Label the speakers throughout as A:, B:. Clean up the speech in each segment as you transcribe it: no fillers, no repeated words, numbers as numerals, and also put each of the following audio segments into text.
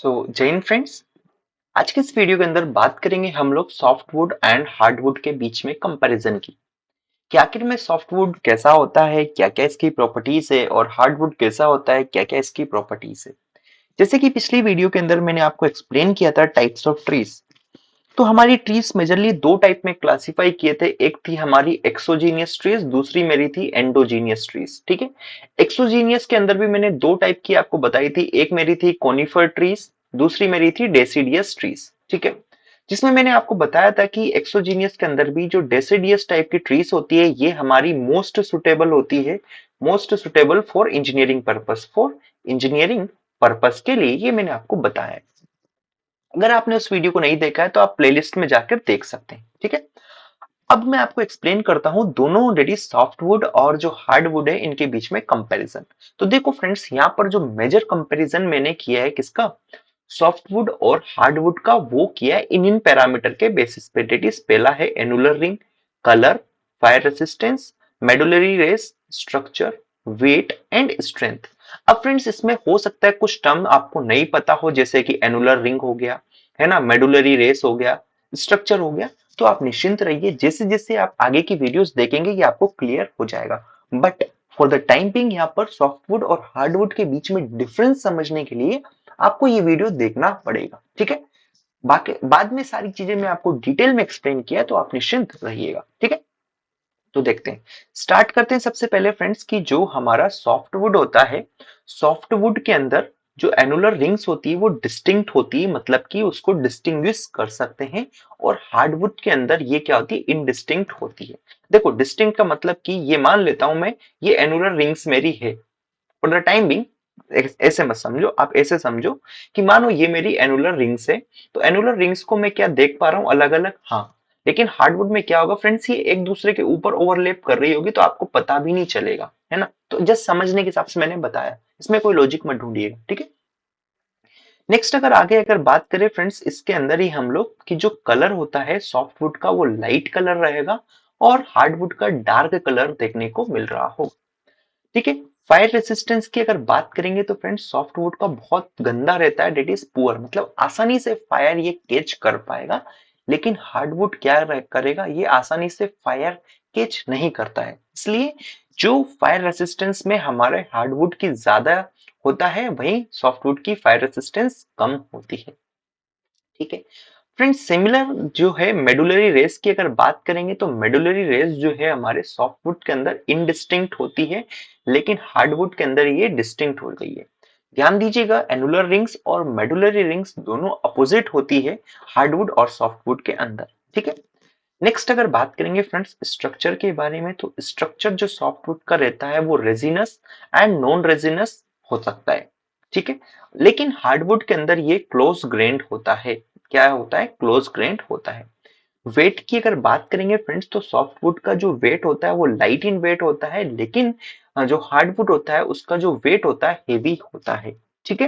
A: जय हिंद फ्रेंड्स। आज के इस वीडियो के अंदर बात करेंगे हम लोग सॉफ्टवुड एंड हार्डवुड के बीच में कंपैरिजन की कि आखिर में सॉफ्टवुड कैसा होता है, क्या क्या इसकी प्रॉपर्टीज है और हार्डवुड कैसा होता है, क्या क्या इसकी प्रॉपर्टीज है। जैसे कि पिछली वीडियो के अंदर मैंने आपको एक्सप्लेन किया था टाइप्स ऑफ ट्रीज। तो हमारी ट्रीज मेजरली दो टाइप में क्लासिफाई किए थे। एक थी हमारी एक्सोजीनियस ट्रीज, दूसरी मेरी थी एंडोजीनियस ट्रीज। ठीक है। एक्सोजीनियस के अंदर भी मैंने दो टाइप की आपको बताई थी। एक मेरी थी कोनिफर ट्रीज, दूसरी मेरी थी डेसिडियस ट्रीज। ठीक है। जिसमें मैंने आपको बताया था कि एक्सोजीनियस के अंदर भी जो डेसिडियस टाइप की ट्रीज होती है ये हमारी मोस्ट सुटेबल होती है, most suitable for engineering purpose, for engineering purpose के लिए ये मैंने आपको बताया है। अगर आपने उस वीडियो को नहीं देखा है तो आप प्लेलिस्ट में जाकर देख सकते हैं। ठीक है। अब मैं आपको एक्सप्लेन करता हूं दोनों ऑलरेडी सॉफ्टवुड और जो हार्डवुड है इनके बीच में कंपैरिजन। तो देखो फ्रेंड्स, यहां पर जो मेजर कंपैरिजन मैंने किया है किसका, सॉफ्टवुड और हार्डवुड का, वो किया है इन पैरामीटर के बेसिस पे। डेट इज पहला है annular ring, colour, fire resistance, medullary rays, structure, weight and strength. अब फ्रेंड्स इसमें हो सकता है कुछ टर्म आपको नहीं पता हो, जैसे कि एनुलर रिंग हो गया, है ना, मेडुलरी रेस हो गया, स्ट्रक्चर हो गया। तो आप निश्चिंत रहिए, जैसे जैसे आप आगे की वीडियोस देखेंगे ये आपको क्लियर हो जाएगा। But for the time being यहाँ पर सॉफ्टवुड और हार्डवुड के बीच में डिफरेंस समझने के लिए आपको ये वीडियो देखना पड़ेगा। ठीक है। बाकी बाद में सारी चीजें मैं आपको डिटेल में एक्सप्लेन किया, तो आप निश्चिंत रहिएगा। ठीक है। तो देखते हैं, स्टार्ट करते हैं सबसे पहले फ्रेंड्स की जो हमारा सॉफ्टवुड होता है, सॉफ्टवुड के अंदर जो एनुलर रिंग्स होती है वो डिस्टिंक्ट होती है, मतलब कि उसको डिस्टिंग्विश कर सकते हैं। और हार्डवुड के अंदर ये क्या होती है, इनडिस्टिंक्ट होती है। देखो डिस्टिंक्ट का मतलब कि ये मान लेता हूं मैं, ये एनुलर रिंग्स मेरी है फॉर द टाइम बिंग। ऐसे मत समझो, आप ऐसे समझो कि मानो ये मेरी एनुलर रिंग्स है, तो एनुलर रिंग्स को मैं क्या देख पा रहा हूँ अलग अलग, हाँ। लेकिन हार्डवुड में क्या होगा फ्रेंड्स, ये एक दूसरे के ऊपर ओवरलैप कर रही होगी तो आपको पता भी नहीं चलेगा, है ना। तो जस्ट समझने के हिसाब से मैंने बताया, इसमें कोई लॉजिक मत ढूंढिएगा। ठीक है। नेक्स्ट अगर बात करें फ्रेंड्स, इसके अंदर ही हम लोग कि जो कलर होता है सॉफ्टवुड का वो लाइट कलर रहेगा और हार्डवुड का डार्क कलर देखने को मिल रहा होगा। ठीक है। फायर रेसिस्टेंस की अगर बात करेंगे तो फ्रेंड्स सॉफ्टवुड का बहुत गंदा रहता है, डेट इज पुअर, मतलब आसानी से फायर ये कैच कर पाएगा। लेकिन हार्डवुड क्या करेगा, ये आसानी से फायर कैच नहीं करता है। इसलिए जो फायर रेसिस्टेंस में हमारे हार्डवुड की ज्यादा होता है, वहीं सॉफ्टवुड की फायर रेसिस्टेंस कम होती है। ठीक है। फ्रेंड्स सिमिलर जो है मेडुलरी रेस की अगर बात करेंगे तो मेडुलरी रेस जो है हमारे सॉफ्टवुड के अंदर इनडिस्टिंक्ट होती है, लेकिन हार्डवुड के अंदर ये डिस्टिंक्ट हो गई है। ध्यान दीजिएगा, एनुलर रिंग्स और मेडुलरी रिंग्स दोनों अपोजिट होती है हार्डवुड और सॉफ्टवुड के अंदर। ठीक है। नेक्स्ट अगर बात करेंगे फ्रेंड्स स्ट्रक्चर के बारे में, तो स्ट्रक्चर जो सॉफ्टवुड का रहता है वो रेजिनस एंड नॉन रेजिनस हो सकता है। ठीक है। लेकिन हार्डवुड के अंदर ये क्लोज ग्रेन्ड होता है। क्या होता है, क्लोज ग्रेन्ड होता है। वेट की अगर बात करेंगे फ्रेंड्स, तो सॉफ्टवुड का जो वेट होता है वो लाइट इन वेट होता है, लेकिन जो हार्डवुड होता है उसका जो वेट होता है हेवी होता है। ठीक है।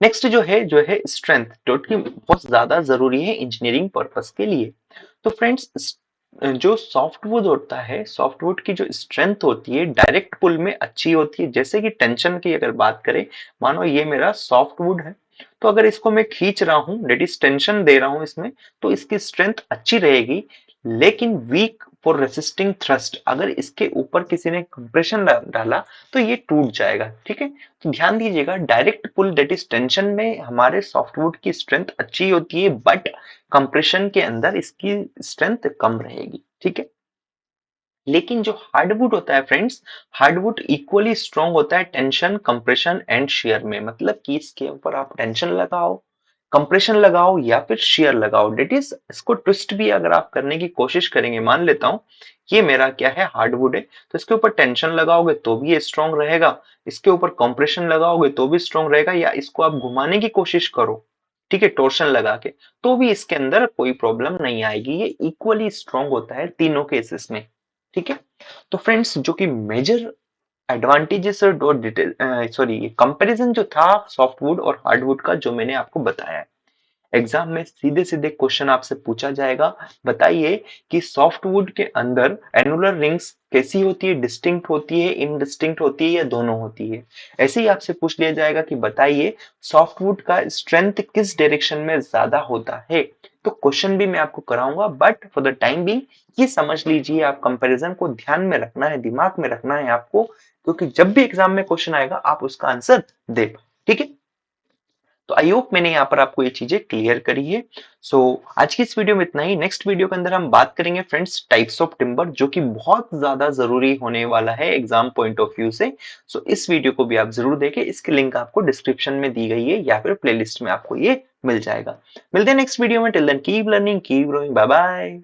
A: नेक्स्ट जो है स्ट्रेंथ, जो कि बहुत ज्यादा जरूरी है इंजीनियरिंग पर्पस के लिए। तो फ्रेंड्स जो सॉफ्टवुड होता है, सॉफ्टवुड की जो स्ट्रेंथ होती है डायरेक्ट पुल में अच्छी होती है। जैसे कि टेंशन की अगर बात करें, मानो ये मेरा सॉफ्टवुड है, तो अगर इसको मैं खींच रहा हूं, डेट इज टेंशन दे रहा हूं इसमें, तो इसकी स्ट्रेंथ अच्छी रहेगी। लेकिन वीक फॉर रेसिस्टिंग थ्रस्ट, अगर इसके ऊपर किसी ने कंप्रेशन डाला तो ये टूट जाएगा। ठीक है। तो ध्यान दीजिएगा, direct pull that is tension में हमारे सॉफ्टवुड की स्ट्रेंथ अच्छी होती है, बट कंप्रेशन के अंदर इसकी स्ट्रेंथ कम रहेगी। ठीक है। लेकिन जो हार्डवुड होता है फ्रेंड्स, हार्डवुड इक्वली स्ट्रॉन्ग होता है टेंशन, कंप्रेशन एंड शेयर में। मतलब कि इसके ऊपर आप टेंशन लगाओ, कंप्रेशन लगाओ या फिर शेयर लगाओ, डेट इज इसको ट्विस्ट भी अगर आप करने की कोशिश करेंगे, मान लेता हूं ये मेरा क्या है, हार्डवुड है, तो इसके ऊपर टेंशन लगाओगे तो भी ये स्ट्रॉन्ग रहेगा, इसके ऊपर कंप्रेशन लगाओगे तो भी स्ट्रॉन्ग रहेगा, या इसको आप घुमाने की कोशिश करो, ठीक है, टोर्शन लगा के, तो भी इसके अंदर कोई प्रॉब्लम नहीं आएगी। ये इक्वली स्ट्रॉन्ग होता है तीनों केसेस में। ठीक है। तो फ्रेंड्स जो कि मेजर एडवांटेजेस और डिटेल, सॉरी, कंपैरिजन जो था सॉफ्टवुड और हार्डवुड का, जो मैंने आपको बताया है, एग्जाम में सीधे सीधे क्वेश्चन आपसे पूछा जाएगा, बताइए कि सॉफ्टवुड के अंदर एनुलर रिंग्स कैसी होती है, डिस्टिंक्ट होती है, इनडिस्टिंक्ट होती है या दोनों होती है। ऐसे ही आपसे पूछ लिया जाएगा कि बताइए सॉफ्टवुड का स्ट्रेंथ किस डायरेक्शन में ज्यादा होता है। तो क्वेश्चन भी मैं आपको कराऊंगा, but for the time being ये समझ लीजिए, आप कंपैरिजन को ध्यान में रखना है, दिमाग में रखना है आपको, क्योंकि जब भी एग्जाम में क्वेश्चन आएगा आप उसका आंसर दे पाए। ठीक है, तो आई होप मैंने यहाँ पर आपको ये चीजें क्लियर करी है। सो आज की इस वीडियो में इतना ही। नेक्स्ट वीडियो के अंदर हम बात करेंगे फ्रेंड्स टाइप्स ऑफ टिम्बर, जो कि बहुत ज्यादा जरूरी होने वाला है एग्जाम पॉइंट ऑफ व्यू से। सो इस वीडियो को भी आप जरूर देखें, इसकी लिंक आपको डिस्क्रिप्शन में दी गई है या फिर प्लेलिस्ट में आपको ये मिल जाएगा। मिलते हैं नेक्स्ट वीडियो में। Till then keep learning, keep growing, bye bye.